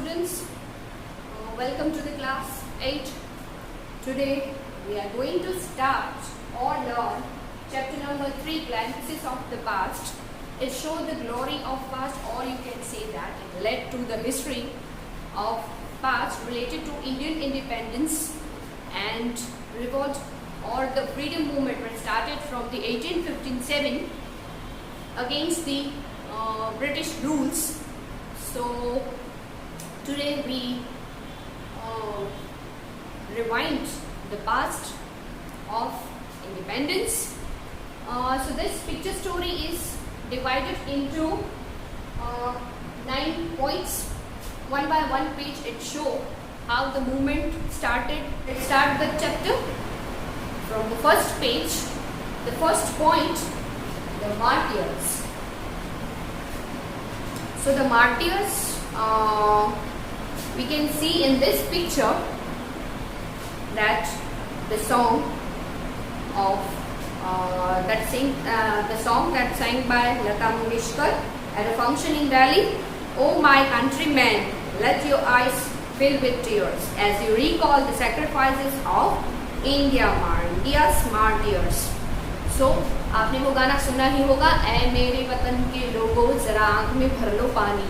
students, welcome to the class 8. Today we are going to start or learn chapter number 3, Glimpses of the Past. It shows the glory of past, or you can say that it led to the history of past related to Indian independence and revolt or the freedom movement when started from the 1857 against the British rules. So today we rewind the past of independence. So this picture story is divided into 9 points. One by one page it shows how the movement started. Let's start the chapter from the first page. The first point, the martyrs. So the martyrs, we can see in this picture that the song of the song that sang by Lata Mangeshkar at a function in Delhi. Oh my countrymen, let your eyes fill with tears as you recall the sacrifices of India's martyrs. So आपने वो गाना सुना ही होगा, ऐ मेरे वतन के लोगों जरा आंख में भर लो पानी.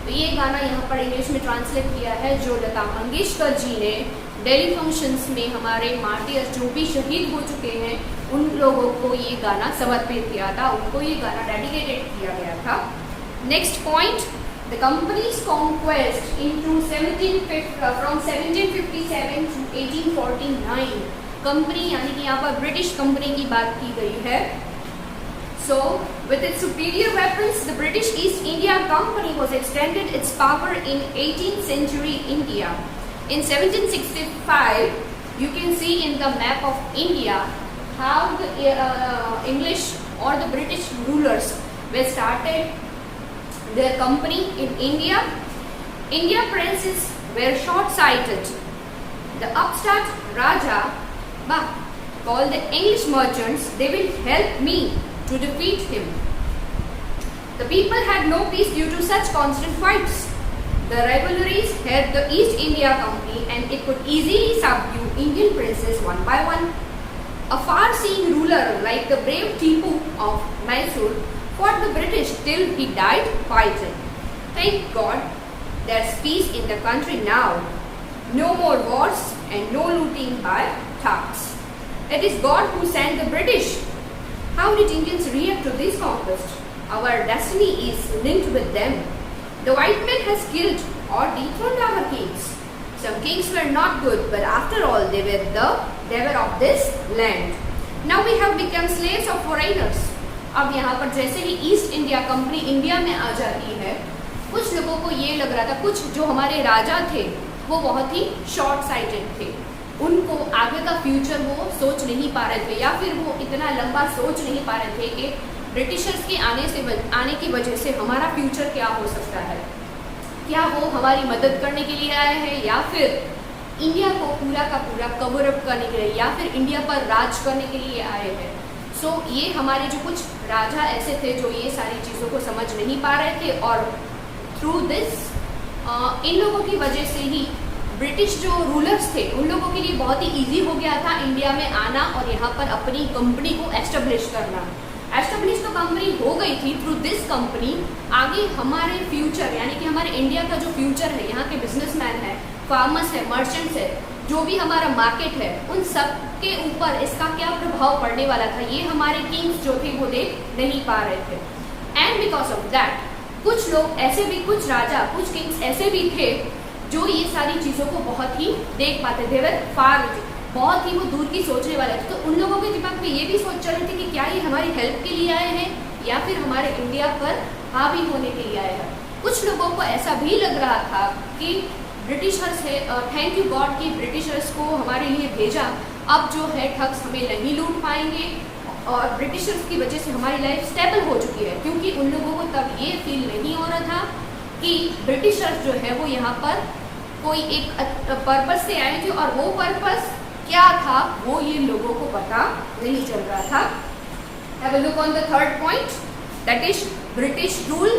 तो ये गाना यहाँ पर इंग्लिश में ट्रांसलेट किया है जो लता मंगेशकर जी ने दिल्ली फंक्शंस में हमारे मार्टियर्स जो भी शहीद हो चुके हैं उन लोगों को ये गाना समर्पित किया था, उनको ये गाना डेडिकेटेड किया गया था. Next point, the companies conquest into from 1757 to 1849. Company यानी कि यहाँ पर ब्रिटिश कंपनी की बात की गई है. So, with its superior weapons, the British East India Company was extended its power in 18th century India. In 1765, you can see in the map of India how the English or the British rulers were started their company in India. India princes were short-sighted. The upstart Raja called the English merchants, they will help me to defeat him. The people had no peace due to such constant fights. The rivalries had the East India Company and it could easily subdue Indian princes one by one. A far-seeing ruler like the brave Tipu of Mysore fought the British till he died fighting. Thank God there's peace in the country now. No more wars and no looting by thugs. It is God who sent the British. How did Indians react to this conquest? Our destiny is linked with them. The white man has killed or dethroned our kings. Some kings were not good, but after all they were of this land. Now we have become slaves of foreigners. अब यहाँ पर जैसे ही east India company India में आ जाती है, कुछ लोगों को ये लग रहा था, कुछ जो हमारे राजा थे वो बहुत ही शॉर्ट साइटेड थे, उनको आगे का फ्यूचर वो सोच नहीं पा रहे थे, या फिर वो इतना लंबा सोच नहीं पा रहे थे कि ब्रिटिशर्स के आने की वजह से हमारा फ्यूचर क्या हो सकता है. क्या वो हमारी मदद करने के लिए आए हैं या फिर इंडिया को पूरा का पूरा कवर अप करने के लिए या फिर इंडिया पर राज करने के लिए आए हैं. सो ये हमारे जो कुछ राजा ऐसे थे जो ये सारी चीज़ों को समझ नहीं पा रहे थे, और थ्रू दिस इन लोगों की वजह से ही ब्रिटिश जो रूलर्स थे उन लोगों के लिए बहुत ही इजी हो गया था इंडिया में आना और यहाँ पर अपनी कंपनी को एस्टेब्लिश करना. एस्टेब्लिश तो कंपनी हो गई थी. थ्रू दिस कंपनी आगे हमारे फ्यूचर यानी कि हमारे इंडिया का जो फ्यूचर है, यहाँ के बिजनेसमैन है, फार्मर्स है, मर्चेंट्स है, जो भी हमारा मार्केट है, उन सब के ऊपर इसका क्या प्रभाव पड़ने वाला था ये हमारे किंग्स जो थे वो देख नहीं पा रहे थे. एंड बिकॉज ऑफ दैट कुछ लोग ऐसे भी, कुछ राजा, कुछ किंग्स ऐसे भी थे जो ये सारी चीज़ों को बहुत ही देख पाते थे. वे फार बहुत ही वो दूर की सोचने वाले थे. तो उन लोगों के दिमाग में ये भी सोच चल रही थी कि क्या ये हमारी हेल्प के लिए आए हैं या फिर हमारे इंडिया पर हावी होने के लिए आए हैं. कुछ लोगों को ऐसा भी लग रहा था कि ब्रिटिशर्स है, थैंक यू गॉड कि ब्रिटिशर्स को हमारे लिए भेजा. अब जो है ठग्स हमें नहीं लूट पाएंगे और ब्रिटिशर्स की वजह से हमारी लाइफ स्टेबल हो चुकी है. क्योंकि उन लोगों को तब ये फील नहीं हो रहा था कि ब्रिटिशर्स जो है वो यहाँ पर कोई एक पर्पस से आए थे और वो पर्पस क्या था वो ये लोगों को पता नहीं चल रहा था. Have a look on the third point, that is British rule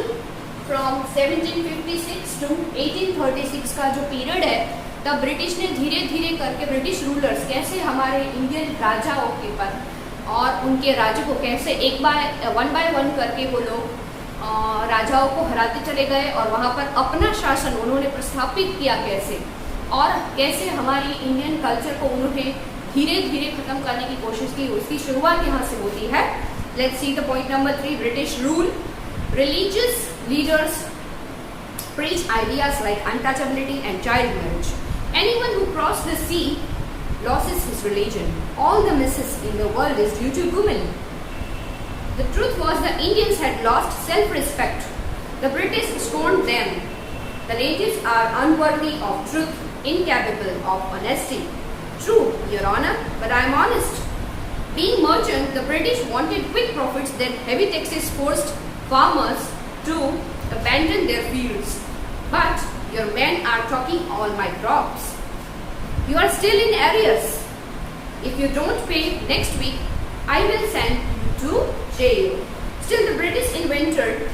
from 1756 to 1836 का जो पीरियड है, तब ब्रिटिश ने धीरे धीरे करके ब्रिटिश रूलर्स कैसे हमारे इंडियन राजाओं के पर और उनके राज्य को कैसे वन बाय वन करके वो लोग राजाओं को हराते चले गए और वहाँ पर अपना शासन उन्होंने प्रस्थापित किया कैसे, और कैसे हमारी इंडियन कल्चर को उन्होंने धीरे धीरे खत्म करने की कोशिश की, उसकी शुरुआत यहाँ से होती है। Let's see the point number 3, British rule. Religious leaders preach ideas like untouchability and child marriage. Anyone who crosses the sea loses his religion. All the misses in the world is due to women. The truth was the Indians had lost self-respect. The British scorned them. The natives are unworthy of truth, incapable of honesty. True, Your Honor, but I am honest. Being merchant, the British wanted quick profits, then heavy taxes forced farmers to abandon their fields. But your men are taking all my crops. You are still in arrears. If you don't pay next week, I will send you to jail. Still, the British invented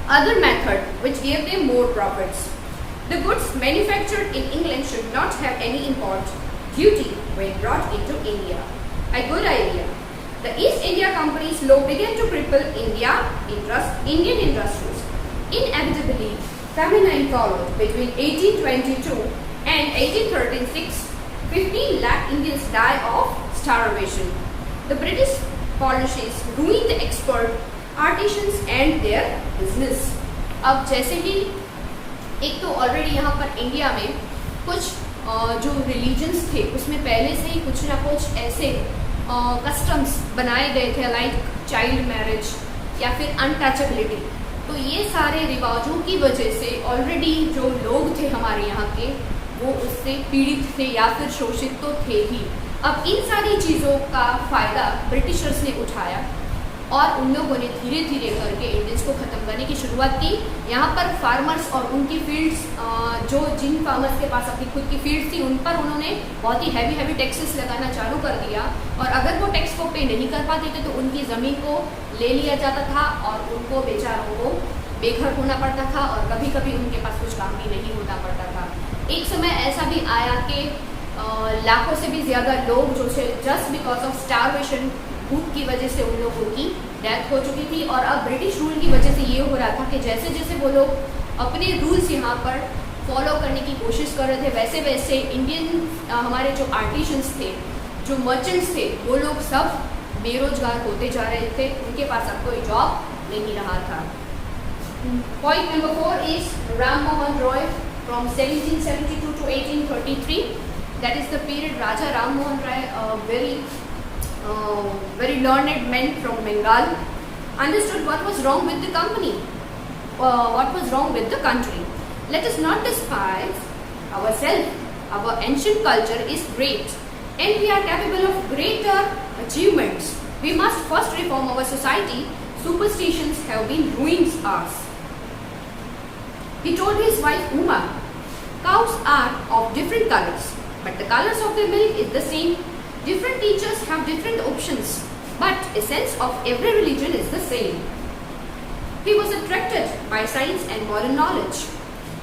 other method which gave them more profits. The goods manufactured in England should not have any import duty when brought into India. A good idea. The East India Company's law began to cripple Indian industries. Inevitably, famine followed. Between 1822 and 1836, 15 lakh Indians died of starvation. The British policies ruined the expert artisans and their business. अब जैसे ही एक तो already यहाँ पर India में कुछ जो religions थे उसमें पहले से ही कुछ ना कुछ ऐसे कस्टम्स बनाए गए थे, लाइक चाइल्ड मैरिज या फिर अनटचेबिलिटी। तो ये सारे रिवाजों की वजह से ऑलरेडी जो लोग थे हमारे यहाँ के वो उससे पीड़ित थे या फिर शोषित तो थे ही। अब इन सारी चीज़ों का फ़ायदा ब्रिटिशर्स ने उठाया और उन लोगों ने धीरे धीरे करके इंडियंस को ख़त्म करने की शुरुआत की। यहाँ पर फार्मर्स और उनकी फील्ड्स जो जिन फार्मर्स के पास अपनी खुद की फील्ड्स थी उन पर उन्होंने बहुत ही हैवी टैक्सेस लगाना चालू कर दिया, और अगर वो टैक्स को पे नहीं कर पाते थे तो उनकी ज़मीन को ले लिया जाता था और उनको बेचारों को बेघर होना पड़ता था, और कभी कभी उनके पास कुछ काम भी नहीं होता पड़ता था। एक समय ऐसा भी आया कि लाखों से भी ज़्यादा लोग जो थे जस्ट बिकॉज ऑफ स्टारवेशन, भूख की वजह से उन लोगों की डेथ हो चुकी थी। और अब ब्रिटिश रूल की वजह से ये हो रहा था कि जैसे जैसे वो लोग अपने रूल्स यहाँ पर फॉलो करने की कोशिश कर रहे थे वैसे वैसे इंडियन हमारे जो आर्टिशंस थे, जो मर्चेंट्स थे, वो लोग सब बेरोजगार होते जा रहे थे, उनके पास अब कोई जॉब नहीं रहा था। Point number 4 is Ram Mohan Roy from 1772 to 1833. That is the period Raja Ram Mohan Roy, very learned man from Bengal, understood what was wrong with the company, what was wrong with the country. Let us not despise ourselves. Our ancient culture is great and we are capable of greater achievements. We must first reform our society. Superstitions have been ruins us. He told his wife Uma, cows are of different colors, but the colors of the milk is the same. Different teachers have different options, but essence of every religion is the same. He was attracted by science and modern knowledge.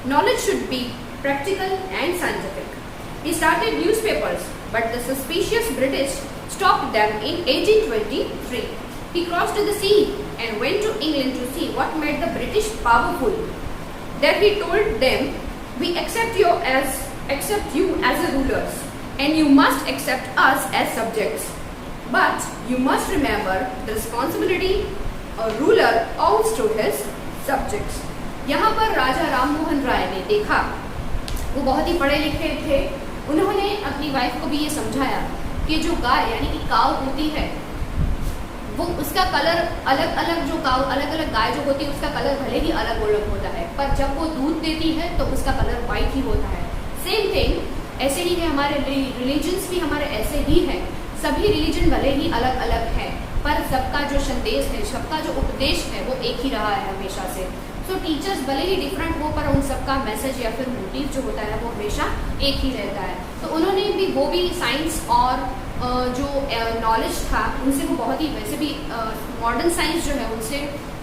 Knowledge should be practical and scientific. He started newspapers, but the suspicious British stopped them in 1823. He crossed the sea and went to England to see what made the British powerful. There he told them, we accept you as a rulers, and you must accept us as subjects. But you must remember the responsibility a ruler owes to his subjects. यहाँ पर राजा राम मोहन राय ने देखा, वो बहुत ही पढ़े लिखे थे, उन्होंने अपनी वाइफ को भी ये समझाया कि जो गाय यानी कि काऊ होती है वो उसका कलर अलग अलग, जो काऊ अलग अलग गाय जो होती है उसका कलर भले ही अलग अलग होता है, पर जब वो दूध देती है तो उसका कलर वाइट ही होता है। सेम थिंग ऐसे ही है, हमारे रिलीजन्स भी हमारे ऐसे ही हैं। सभी रिलीजन भले ही अलग अलग हैं, पर सबका जो संदेश है, सबका जो उपदेश है वो एक ही रहा है हमेशा से। सो टीचर्स भले ही डिफरेंट हो, पर उन सबका मैसेज या फिर मोटिव जो होता है वो हमेशा एक ही रहता है। तो उन्होंने भी वो भी साइंस और जो नॉलेज था उनसे वो बहुत ही, वैसे भी मॉडर्न साइंस जो है उनसे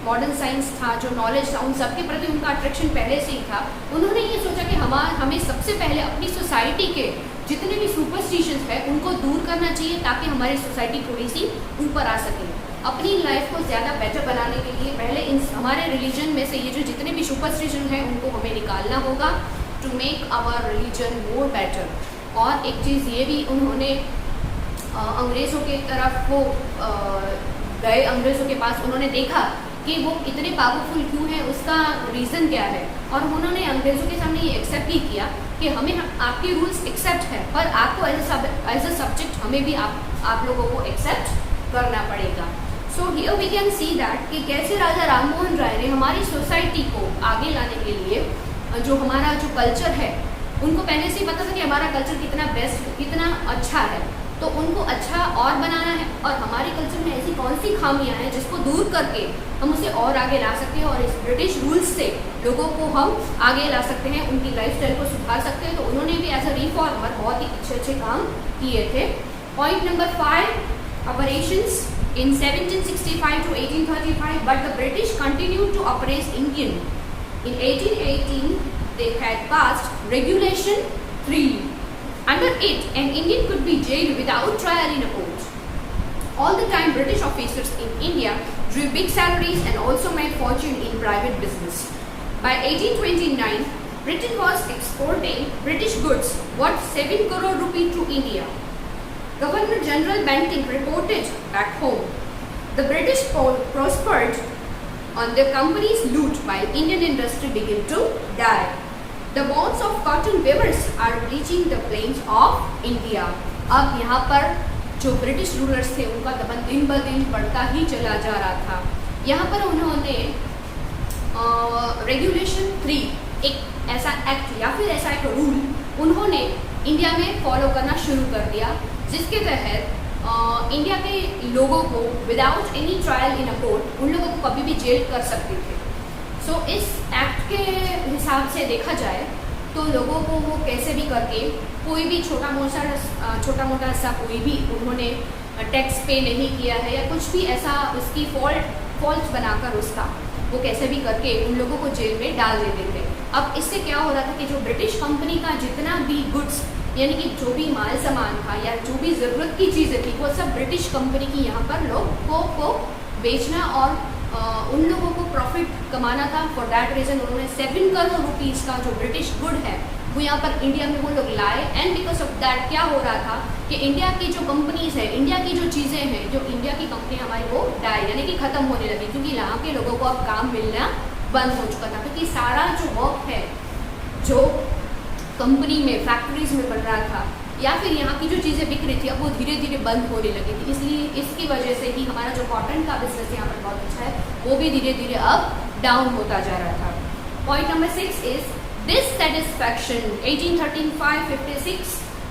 मॉडर्न साइंस था, जो नॉलेज था, उन सब के प्रति उनका अट्रैक्शन पहले से ही था। उन्होंने ये सोचा कि हमें सबसे पहले अपनी सोसाइटी के जितने भी सुपरस्टिशंस है उनको दूर करना चाहिए, ताकि हमारी सोसाइटी थोड़ी सी ऊपर आ सके। अपनी लाइफ को ज़्यादा बेटर बनाने के लिए पहले इन हमारे रिलीजन में से ये जो जितने भी सुपरस्टिशन हैं उनको हमें निकालना होगा, to make our religion more better. और एक चीज़ ये भी उन्होंने अंग्रेज़ों के तरफ वो गए, अंग्रेज़ों के पास उन्होंने देखा कि वो इतने पावरफुल क्यों हैं, उसका रीज़न क्या है, और उन्होंने अंग्रेज़ों के सामने ये एक्सेप्ट भी किया कि हमें आपके रूल्स एक्सेप्ट है, पर आपको एज अ सब्जेक्ट हमें भी आप लोगों को एक्सेप्ट करना पड़ेगा। So here we can see that कि कैसे राजा राम मोहन राय ने हमारी सोसाइटी को आगे लाने के लिए जो हमारा जो कल्चर है, उनको पहले से ही पता था कि हमारा कल्चर कितना बेस्ट, कितना अच्छा है, तो उनको अच्छा और बनाना है, और हमारे कल्चर में ऐसी कौन सी खामियां हैं जिसको दूर करके हम उसे और आगे ला सकते हैं, और इस ब्रिटिश रूल्स से लोगों को हम आगे ला सकते हैं, उनकी लाइफस्टाइल को सुधार सकते हैं। तो उन्होंने भी एज अ रिफॉर्मर बहुत ही अच्छे काम किए थे। Point number 5, operations in 1765 to 1835, but the British continued to oppress Indian. In 1818, they had passed Regulation 3. Under it, an Indian could be jailed without trial in a court. All the time, British officers in India drew big salaries and also made fortune in private business. By 1829, Britain was exporting British goods worth 7 crore rupees to India. Governor General Bentinck reported back home, the British prospered on their company's loot while Indian industry began to die. The bonds of cotton weavers are bleaching the plains of India. अब यहाँ पर जो British rulers थे उनका दमन दिन ब दिन बढ़ता ही चला जा रहा था। यहाँ पर उन्होंने रेगुलेशन 3 एक ऐसा एक्ट या फिर ऐसा एक रूल उन्होंने इंडिया में फॉलो करना शुरू कर दिया, जिसके तहत इंडिया के लोगों को without any trial in a court उन लोगों को कभी भी जेल कर सकते थे। सो इस एक्ट के हिसाब से देखा जाए तो लोगों को वो कैसे भी करके कोई भी छोटा मोटा सा कोई भी उन्होंने टैक्स पे नहीं किया है या कुछ भी ऐसा उसकी फॉल्ट बनाकर उसका वो कैसे भी करके उन लोगों को जेल में डाल देते थे। अब इससे क्या हो रहा था कि जो ब्रिटिश कंपनी का जितना भी गुड्स यानी कि जो भी माल सामान था या जो भी ज़रूरत की चीज़ें थी वो सब ब्रिटिश कंपनी की यहाँ पर लोगों को बेचना और उन लोगों को प्रॉफिट कमाना था। फॉर दैट रीज़न उन्होंने 7 करोड़ रुपीज़ का जो ब्रिटिश गुड है वो यहाँ पर इंडिया में वो लोग लाए। एंड बिकॉज ऑफ दैट क्या हो रहा था कि इंडिया की जो कंपनीज है, इंडिया की जो चीज़ें हैं, जो इंडिया की कंपनी हमारी वो डाई यानी कि ख़त्म होने लगी, क्योंकि यहाँ के लोगों को अब काम मिलना बंद हो चुका था। क्योंकि सारा जो वर्क है जो कंपनी में फैक्ट्रीज में बन रहा था या फिर यहाँ की जो चीज़ें बिक रही थी अब वो धीरे धीरे बंद होने लगी थी। इसलिए इसकी वजह से ही हमारा जो कॉटन का बिजनेस यहाँ पर बहुत अच्छा है वो भी धीरे धीरे अब डाउन होता जा रहा था। Point number 6 is dissatisfaction. 1813-556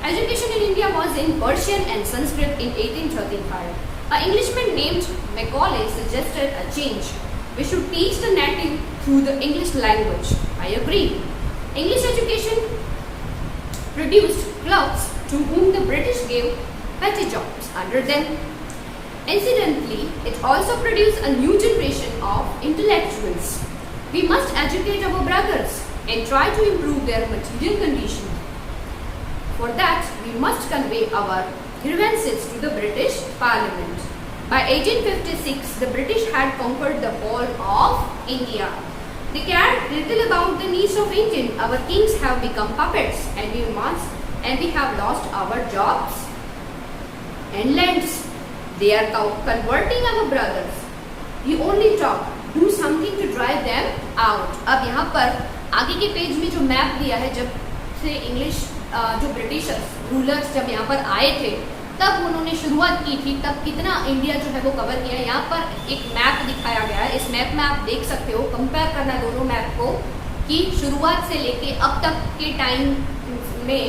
education in India was in Persian and Sanskrit in 1835. An Englishman named Macaulay suggested a change. We should teach the native through the English language. I agree. English education produced clerks to whom the British gave petty jobs under them. Incidentally, it also produced a new generation of intellectuals. We must educate our brothers and try to improve their material condition. For that, we must convey our grievances to the British Parliament. By 1856, the British had conquered the whole of India. They cared little about the needs of Indian. Our kings have become puppets, and we have lost our jobs and lands. They are converting our brothers. We only talk, do something to drive them out. अब यहाँ पर आगे के page में जो map दिया है, जब से इंग्लिश जो ब्रिटिश रूलर्स जब यहाँ पर आए थे तब उन्होंने शुरुआत की थी, तब कितना इंडिया जो है वो कवर किया है। यहाँ पर एक मैप दिखाया गया है, इस मैप में आप देख सकते हो, कंपेयर करना दोनों मैप को कि शुरुआत से लेके अब तक के टाइम में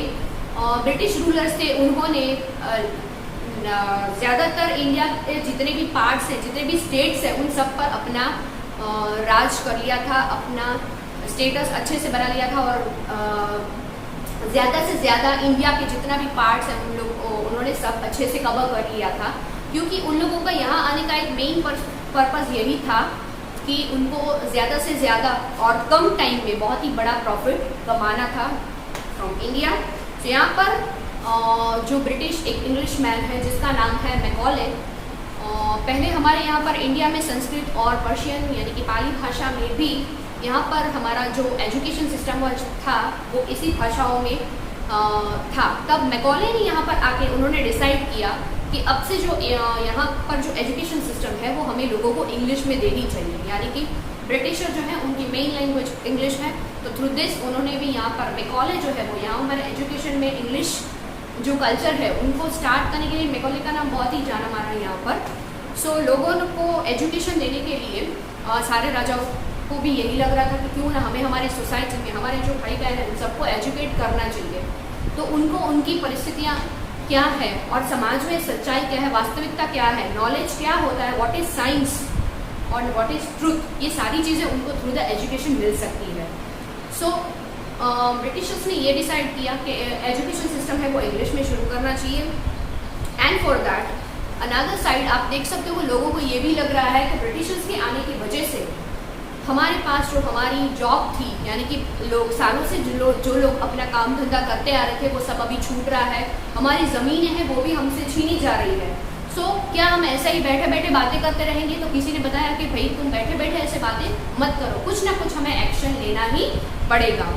ब्रिटिश रूलर्स थे, उन्होंने ज़्यादातर इंडिया के जितने भी पार्ट्स हैं, जितने भी स्टेट्स हैं, उन सब पर अपना राज कर लिया था, अपना स्टेटस अच्छे से बना लिया था और ज़्यादा से ज़्यादा इंडिया के जितना भी पार्ट्स हैं उन्होंने सब अच्छे से कवर कर लिया था। क्योंकि उन लोगों का यहाँ आने का एक मेन पर्पज़ यही था क्योंकि उनको ज़्यादा से ज़्यादा और कम टाइम में बहुत ही बड़ा प्रॉफिट कमाना था फ्रॉम इंडिया। तो यहाँ पर जो ब्रिटिश एक इंग्लिश मैन है जिसका नाम है मैकॉले, पहले हमारे यहाँ पर इंडिया में संस्कृत और पर्शियन यानी कि पाली भाषा में भी यहाँ पर हमारा जो एजुकेशन सिस्टम था वो इसी भाषाओं में था। तब मैकॉले ने यहाँ पर आके उन्होंने डिसाइड किया कि अब से जो यहाँ पर जो एजुकेशन सिस्टम है वो हमें लोगों को इंग्लिश में देनी चाहिए, यानी कि ब्रिटिशर जो है उनकी मेन लैंग्वेज इंग्लिश है। तो थ्रू दिस उन्होंने भी यहाँ पर मैकॉले जो है वो यहाँ हमारे एजुकेशन में इंग्लिश जो कल्चर है उनको स्टार्ट करने के लिए, मैकॉले का नाम बहुत ही जाना माना है यहाँ पर। सो लोगों को एजुकेशन देने के लिए सारे राजाओं को भी यही लग रहा था कि क्यों ना हमें हमारे सोसाइटी में हमारे जो भाई बहन हैं उन सबको एजुकेट करना चाहिए। तो उनको उनकी परिस्थितियाँ क्या है और समाज में सच्चाई क्या है, वास्तविकता क्या है, नॉलेज क्या होता है, व्हाट इज साइंस और व्हाट इज ट्रूथ, ये सारी चीज़ें उनको थ्रू द एजुकेशन मिल सकती है। सो ब्रिटिशर्स ने ये डिसाइड किया कि एजुकेशन सिस्टम है वो इंग्लिश में शुरू करना चाहिए। And for that another side आप देख सकते हो लोगों को ये भी लग रहा है कि ब्रिटिशर्स के आने की वजह से हमारे पास जो हमारी जॉब थी, यानी कि लोग सालों से जो लोग अपना काम धंधा करते आ रहे थे वो सब अभी छूट रहा है, हमारी ज़मीनें हैं वो भी हमसे छीनी जा रही है। सो क्या हम ऐसे ही बैठे बैठे बातें करते रहेंगे? तो किसी ने बताया कि भाई तुम बैठे बैठे ऐसे बातें मत करो, कुछ ना कुछ हमें एक्शन लेना ही पड़ेगा।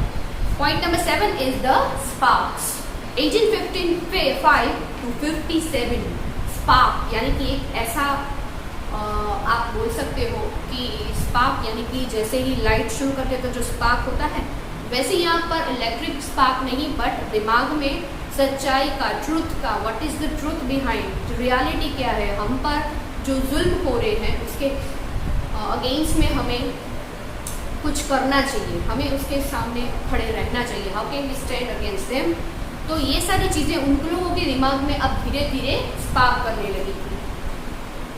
Point number 7 is the sparks. 1855 to 57 spark यानी कि एक ऐसा आप बोल सकते हो कि स्पार्क यानी कि जैसे ही लाइट शुरू करते तो जो स्पार्क होता है वैसे यहाँ पर इलेक्ट्रिक स्पार्क नहीं, बट दिमाग में सच्चाई का, ट्रूथ का, what is the truth behind, reality क्या है, हम पर जो जुल्म हो रहे हैं उसके अगेंस्ट में हमें कुछ करना चाहिए, हमें उसके सामने खड़े रहना चाहिए। How can we stand against them? तो ये सारी चीज़ें उन लोगों के दिमाग में अब धीरे धीरे स्पार्क करने लगी थी।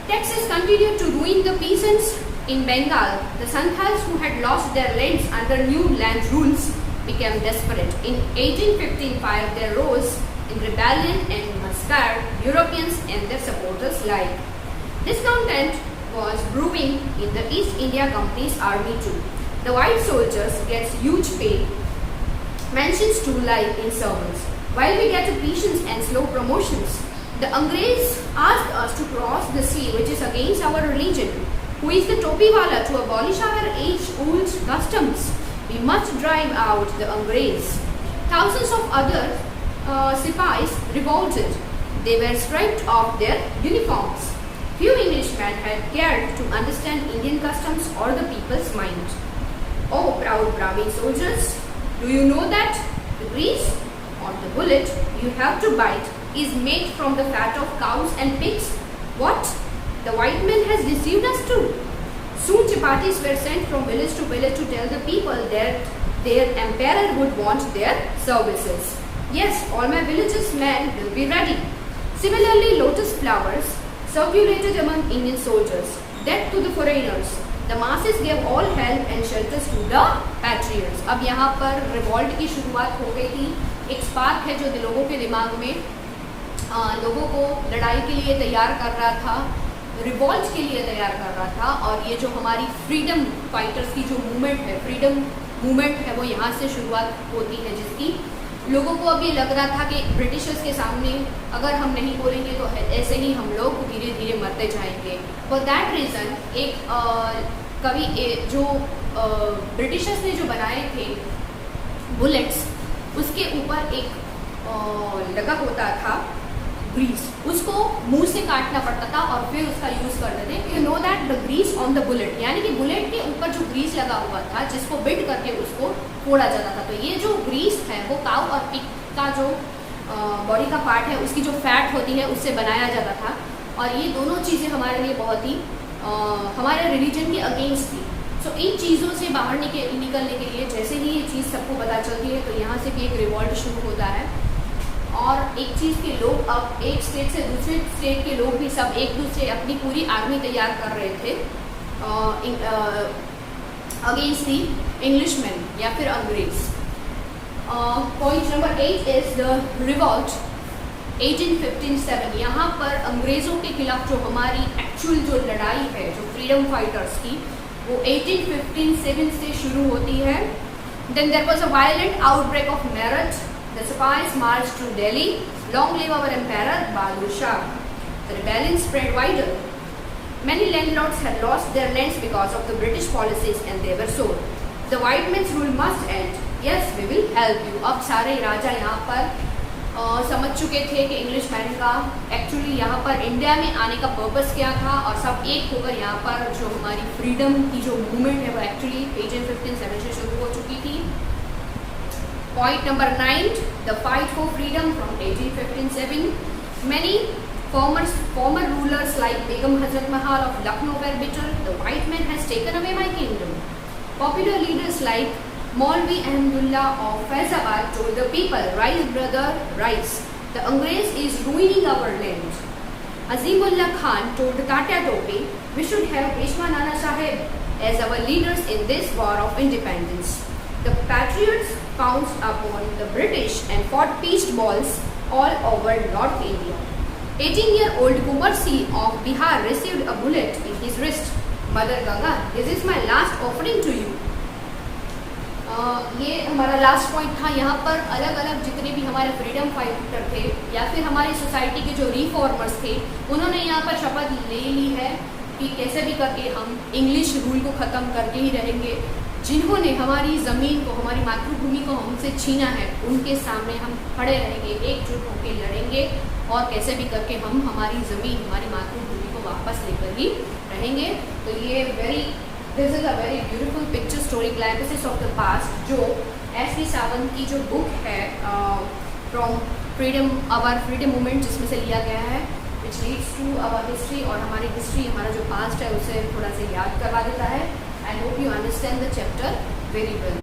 Taxes continued to ruin the peasants in Bengal. The Santhals who had lost their lands under new land rules became desperate. In 1855, there rose in rebellion and massacred Europeans and their supporters alike. Discontent was brewing in the East India Company's army too. The white soldiers get huge pay, mansions to life in servants, while we get pensions and slow promotions. The Angrez asked us to cross the sea, which is against our religion. Who is the Topiwala to abolish our age-old customs? We must drive out the Angrez. Thousands of other Sipais revolted. They were stripped of their uniforms. Few Englishmen had cared to understand Indian customs or the people's mind. Oh, proud Brahmin soldiers, do you know that the grease on the bullet you have to bite is made from the fat of cows and pigs? What? The white man has deceived us too. Soon chapatis were sent from village to village to tell the people that their emperor would want their services. Yes, all my villages' men will be ready. Similarly, lotus flowers circulated among Indian soldiers. Death to the foreigners. The masses gave all help and shelters to the patriots. अब यहाँ पर revolt की शुरुआत हो गई थी। एक spark है जो लोगों के दिमाग में लोगों को लड़ाई के लिए तैयार कर रहा था, रिवॉल्ट के लिए तैयार कर रहा था। और ये जो हमारी फ्रीडम फाइटर्स की जो मूवमेंट है, फ्रीडम मूवमेंट है, वो यहाँ से शुरुआत होती है, जिसकी लोगों को अब ये लग रहा था कि ब्रिटिशर्स के सामने अगर हम नहीं बोलेंगे तो ऐसे ही हम लोग धीरे धीरे मरते जाएंगे। फॉर दैट रीज़न एक कवि जो ब्रिटिशर्स ने जो बनाए थे बुलेट्स, उसके ऊपर एक लगा होता था ग्रीस, उसको मुंह से काटना पड़ता था और फिर उसका यूज़ करते थे। You know that the grease on the bullet, यानी कि बुलेट के ऊपर जो ग्रीस लगा हुआ था जिसको बिट करके उसको फोड़ा जाता था। तो ये जो ग्रीस है वो काऊ और पिग का जो बॉडी का पार्ट है उसकी जो फैट होती है उससे बनाया जाता था। और ये दोनों चीज़ें हमारे लिए बहुत ही हमारे रिलीजन के अगेंस्ट थी। सो इन चीज़ों से बाहर निकलने के लिए जैसे ही ये चीज़ सबको पता चलती है तो यहाँ से भी एक रिवॉल्ट शुरू होता है। और एक चीज़ के लोग अब एक स्टेट से दूसरे स्टेट के लोग भी सब एक दूसरे अपनी पूरी आर्मी तैयार कर रहे थे अगेंस्ट दी इंग्लिशमैन या फिर अंग्रेज। Point number 8 is the revolt 1857। यहाँ पर अंग्रेज़ों के खिलाफ जो हमारी एक्चुअल जो लड़ाई है, जो फ्रीडम फाइटर्स की, वो 1857 से शुरू होती है. Then there was a violent outbreak of Meerut. The Sepoys marched to Delhi. Long live our emperor Bahadur Shah. The rebellion spread wider. Many landlords had lost their lands because of the British policies and they were sore. The white man's rule must end. Yes, we will help you. अब सारे राजा यहाँ पर समझ चुके थे कि English man का actually यहाँ पर इंडिया में आने का पर्पस क्या था और सब एक होकर यहाँ पर जो हमारी फ्रीडम की जो मूवमेंट है वो एक्चुअली 1857 से शुरू हो चुकी थी. Point number 9, the fight for freedom from 1857. Many former rulers like Begum Hazrat Mahal of Lucknow were bitter. The white man has taken away my kingdom. Popular leaders like Maulvi Ahmadullah of Faizabad told the people, rise brother, rise. The Angrez is ruining our land. Azimullah Khan told Tatya Tope, we should have Peshwa Nana Sahib as our leaders in this war of independence. The patriots pounced upon the British and fought pitched balls all over North India. 18-year-old Kumar Singh of Bihar received a bullet in his wrist. Mother Ganga, this is my last offering to you. ये हमारा last point था. यहाँ पर अलग अलग जितने भी हमारे फ्रीडम फाइटर थे या फिर हमारी सोसाइटी के जो रिफॉर्मर्स थे उन्होंने यहाँ पर शपथ ले ली है कि कैसे भी करके हम इंग्लिश रूल को ख़त्म करके ही रहेंगे. जिन्होंने हमारी ज़मीन को, हमारी मातृभूमि को हमसे छीना है उनके सामने हम खड़े रहेंगे, एकजुट होकर लड़ेंगे और कैसे भी करके हम हमारी ज़मीन, हमारी मातृभूमि को वापस लेकर ही रहेंगे. तो ये this is a very beautiful picture story glimpses of the past जो एस.वी. सावंत की जो बुक है from freedom our freedom movement जिसमें से लिया गया है, which leads to our history. और हमारी हिस्ट्री, हमारा जो पास्ट है उसे थोड़ा सा याद करवा देता है. I hope you understand the chapter very well.